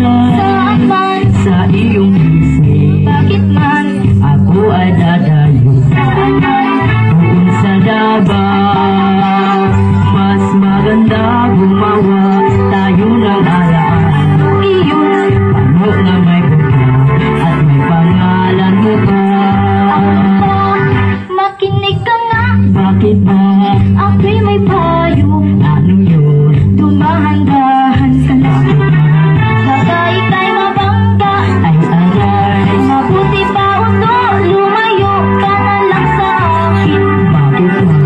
Saan man sa iyong isip, bakit man ako ay dadayo saan man doon sa Davao. Mas maganda gumawa tayo ng alaan, iyon ano na may buka at may pangalan mo pa. makinig ka nga, Bakit ba? ako'y may payo. Ano yun? Dumahan-dahan ka lang, baka ika'y mabangga. Ay aray, Mabuti pa uto, lumayo ka na lang sa akin. bakit ba?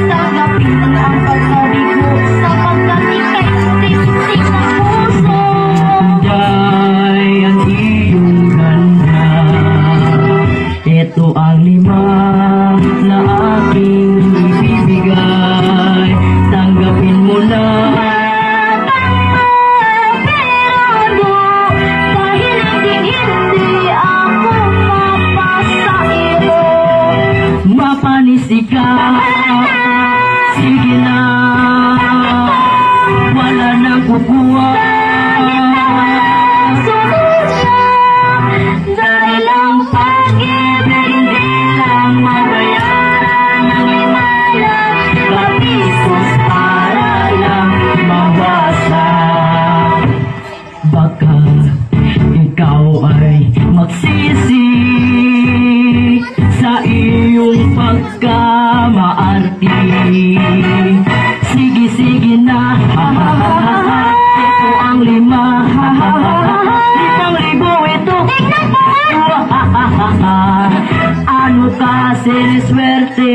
Tanggapin ang pagkabigo sapagkat ika'y putik-putik ng puso. Day ang iyong ganda, ito ang 5 na aking ibibigay. Tanggapin mo na. Pero dahil hindi ako mapasairo. Mapanisi ka, sige na, wala nang kukuha. Sunod siya dahil ang pag-ibig hindi lang mabayaran ng imalang kapisos para lang Mawasak, baka ikaw ay magsisi sa iyong pagkamaarte. Sige, sige na, ito ang 5, 5,000 ito. Tignan mo nga! Ano ka, siniswerte?